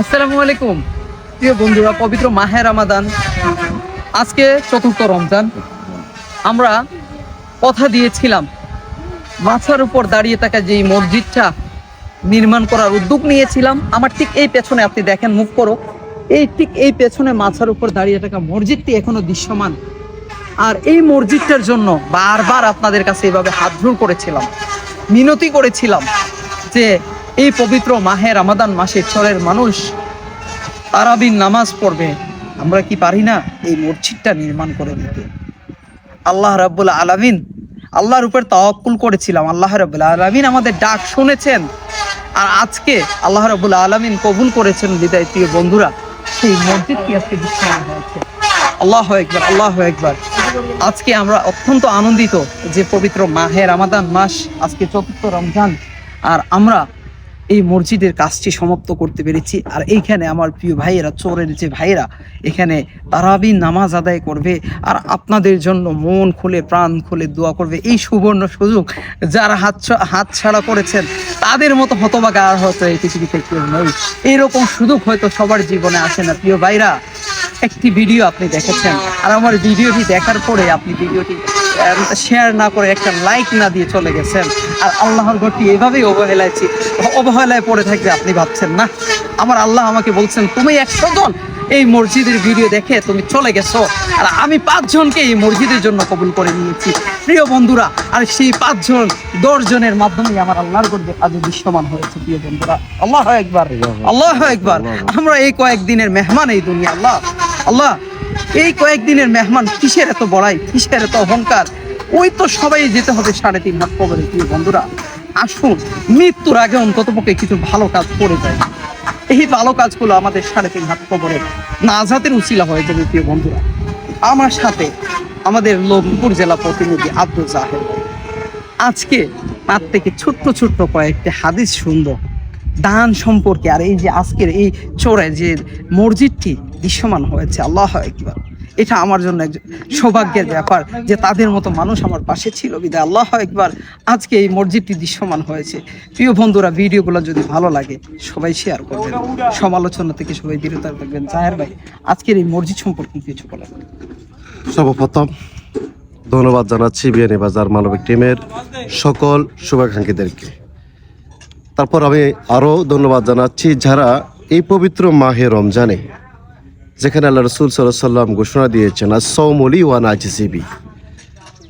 আসসালামু আলাইকুম প্রিয় বন্ধুরা, পবিত্র মাহে রমাদান, আজকে চতুর্থ রমজান। আমরা কথা দিয়েছিলাম মাথার উপর দাঁড়িয়ে থাকা যেই মসজিদটা নির্মাণ করার উদ্যোগ নিয়েছিলাম, আমার ঠিক এই পেছনে আপনি দেখেন, মুখ করো, ঠিক এই পেছনে মাথার উপর দাঁড়িয়ে থাকা মসজিদটি এখনো দৃশ্যমান। আর এই মসজিদটার জন্য বারবার আপনাদের কাছে এভাবে হাত জোড় করেছিলাম, মিনতি করেছিলাম যে এই পবিত্র মাহে রমাদান মাসে চরের মানুষ তারাবির নামাজ পড়বে, আমরা কি পারি না এই মসজিদটা নির্মাণ করে দিতে? আল্লাহ রাব্বুল আলামিন, আল্লাহর উপর তাওয়াক্কুল করেছিলাম, আল্লাহ রাব্বুল আলামিন আমাদের ডাক শুনেছেন। আর আজকে আল্লাহ রাব্বুল আলামিন কবুল করেছেন বিদায় প্রিয় বন্ধুরা, সেই মসজিদটি আজকে দৃশ্যমান হয়েছে। আল্লাহু আকবার, আল্লাহু আকবার। আজকে আমরা অত্যন্ত আনন্দিত যে পবিত্র মাহে রমাদান মাস, আজকে চতুর্থ রমজান, আর আমরা এই মসজিদের কাজটি সমাপ্ত করতে পেরেছি। আর এইখানে আমার প্রিয় ভাইয়েরা, চোরের যে ভাইয়েরা এখানে তারাবির নামাজ আদায় করবে আর আপনাদের জন্য মন খুলে প্রাণ খুলে দোয়া করবে। এই সুবর্ণ সুযোগ যারা হাত ছাড়া করেছেন তাদের মতো হতভাগা আর হয়তো এই পৃথিবীতে কেউ নেই। এইরকম সুযোগ হয়তো সবার জীবনে আসে না। প্রিয় ভাইরা, একটি ভিডিও আপনি দেখেছেন, আর আমার ভিডিওটি দেখার পরে আপনি ভিডিওটি শেয়ার না করে একটা লাইক না দিয়ে চলে গেছেন, আর আল্লাহর ঘরটি এভাবেই অবহেলায় পড়ে থাকবে। আপনি ভাবছেন না, আমার আল্লাহ আমাকে বলছেন তুমি 100 জন এই মসজিদের ভিডিও দেখে তুমি চলে গেছো, আর আমি 5 জনকে এই মসজিদের জন্য কবুল করে নিয়েছি। প্রিয় বন্ধুরা, আর সেই 5 জন 10 জনের মাধ্যমে আমার আল্লাহর ঘর আজ দৃশ্যমান হয়েছে। প্রিয় বন্ধুরা, আল্লাহু আকবার, আল্লাহু আকবার। আমরা এই কয়েকদিনের মেহমান এই দুনিয়া। আল্লাহ এই কয়েকদিনের মেহমান, কিসের এত বড়াই, কিসের এত অহংকার? ওই তো সবাই যেতে হবে 3.5 হাত কবরে। প্রিয় বন্ধুরা, আসুন মৃত্যুর আগে অন্তত পক্ষে কিছু ভালো কাজ করে যায়। এই ভালো কাজগুলো আমাদের 3.5 হাত কবরে নাজাতের উসিলা হয়ে যাবে। প্রিয় বন্ধুরা, আমার সাথে আমাদের লক্ষ্মীপুর জেলা প্রতিনিধি আব্দুল জাহেদ আজকে তার থেকে ছোট্ট ছোট্ট কয়েকটি হাদিস সুন্দর দান সম্পর্কে, আর এই যে আজকের এই চোরে যে মসজিদটি দৃশ্যমান হয়েছে, আল্লাহু আকবার, এটা আমার জন্য একজন সৌভাগ্যের ব্যাপার যে তাদের মতো মানুষ আমার পাশে ছিল বিদায়। আল্লাহু আকবার, আজকে এই মসজিদটি দৃশ্যমান হয়েছে। প্রিয় বন্ধুরা, ভিডিওগুলো যদি ভালো লাগে সবাই শেয়ার করবেন, সমালোচনা থেকে সবাই বিরত থাকবেন। জাহের ভাই, আজকের এই মসজিদ সম্পর্কে কিছু বলেন। সর্বপ্রথম ধন্যবাদ জানাচ্ছি বিয়ানীবাজার মানবিক টিমের সকল শুভাকাঙ্ক্ষীদেরকে। তারপর আমি আরও ধন্যবাদ জানাচ্ছি যারা এই পবিত্র মাহে রমজানে, যেখানে আল্লাহ রসুল সাল্লাল্লাহু আলাইহি ওয়াসাল্লাম ঘোষণা দিয়েছেন as-সাওমুলি ওয়া নাজিসিবি,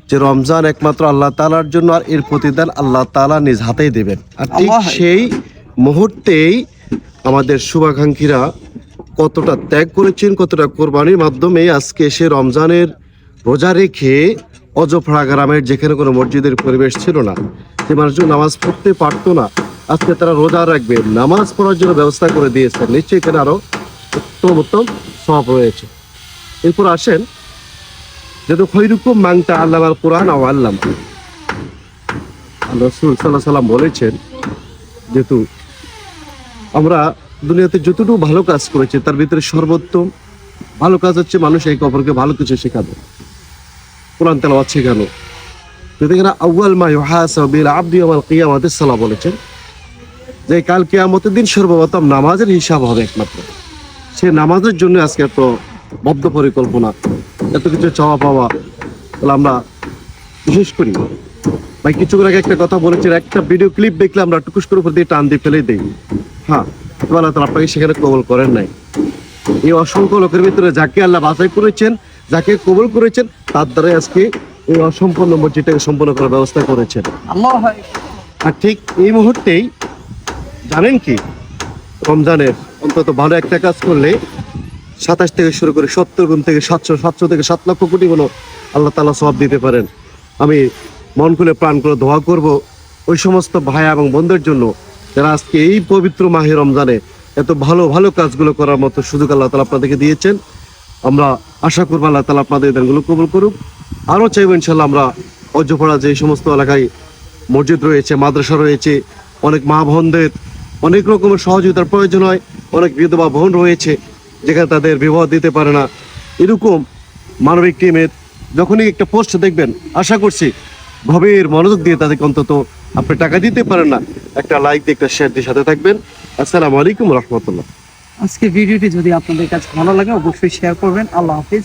যে রমজান একমাত্র আল্লাহ তাআলার জন্য, আর এর প্রতিদান আল্লাহ তাআলা নিজ হাতেই দেবেন। আর ঠিক সেই মুহূর্তেই আমাদের শুভাকাঙ্ক্ষীরা কতটা ত্যাগ করেছেন, কতটা কোরবানির মাধ্যমে আজকে সে রমজানের রোজা রেখে অজফরা গ্রামের, যেখানে কোনো মসজিদের পরিবেশ ছিল না, যে মানুষজন নামাজ পড়তে পারতো না, আজকে তারা রোজা রাখবে, নামাজ পড়ার জন্য ব্যবস্থা করে দিয়েছেন। নিশ্চয়ই এখানে আরো উত্তম উত্তম সওয়াব রয়েছে। এরপর আসেন, যেহেতু খৈরুকুম মান তাআল্লামাল কুরআন ওয়া আল্লাম, আল্লাহ রাসূল সাল্লাল্লাহু আলাইহি ওয়াসাল্লাম বলেছেন, যেহেতু আমরা দুনিয়াতে যতটুকু ভালো কাজ করেছি তার ভিতরে সর্বোত্তম ভালো কাজ হচ্ছে মানুষ একে অপরকে ভালো কিছু শেখানো, কোরআন তেলাওয়াত শেখানো। যদি এখানে আউয়াল মা ইউহাসাবু বিল আবদি ইয়াওমাল কিয়ামাতি সালাহ বলেছেন, যে কাল কিয়ামতের দিন সর্বপ্রথম নামাজের হিসাব হবে একমাত্র। সে নামাজের জন্য আজকে এত বদ্ধ পরিকল্পনা, এত কিছু চাওয়া পাওয়া। তাহলে আমরা বিশেষ করি ভাই, কিছুক্ষণ আগে একটা কথা বলেছেন, একটা ভিডিও ক্লিপ দেখলে আমরা টুকুস করে উপর দিয়ে টান দিয়ে ফেলে দিই। হ্যাঁ, আল্লাহ তাআলা আপনাকে সেখানে কবুল করেন নাই। এই অসংখ্য লোকের ভিতরে যাকে আল্লাহ বাছাই করেছেন, যাকে কবুল করেছেন, তার দ্বারাই আজকে এই অসম্পূর্ণ মসজিদটাকে সম্পন্ন করার ব্যবস্থা করেছেন। আর ঠিক এই মুহূর্তেই জানেন কি, রমজানের অন্তত ভালো একটা কাজ করলে 27 থেকে শুরু করে 70 গুণ থেকে 700 থেকে 7 লক্ষ কোটি গুণ আল্লাহ তাআলা সওয়াব দিতে পারেন। আমি মন খুলে প্রাণ করে দোয়া করব ওই সমস্ত ভাই এবং বোনদের জন্য যারা আজকে এই পবিত্র মাহে রমজানে এত ভালো ভালো কাজগুলো করার মতো সুযোগ আল্লাহ তাআলা আপনাদেরকে দিয়েছেন। আমরা আশা করবো আল্লাহ তাআলা আপনাদের দানগুলো কবুল করুক। আরও চাইবো ইনশাল্লাহ আমরা অজপাড়া যে সমস্ত এলাকায় মসজিদ রয়েছে, মাদ্রাসা রয়েছে, অনেক মা বোনদের অনেক রকমের সহযোগিতার প্রয়োজন হয়, অনেক বিধবা বোন রয়েছে যেখানে তাদের বিবাহ দিতে পারে না, এরকম মানবিক টিমের যখনই একটা পোস্ট দেখবেন, আশা করছি গভীর মনোযোগ দিয়ে তাদেরকে, অন্তত আপনি টাকা দিতে পারেন না, একটা লাইক দিয়ে একটা শেয়ার দিয়ে সাথে থাকবেন। আসসালামু আলাইকুম রহমতুল্লাহ। আজকে ভিডিওটি যদি আপনাদের কাছে ভালো লাগে অবশ্যই শেয়ার করবেন। আল্লাহ হাফিজ।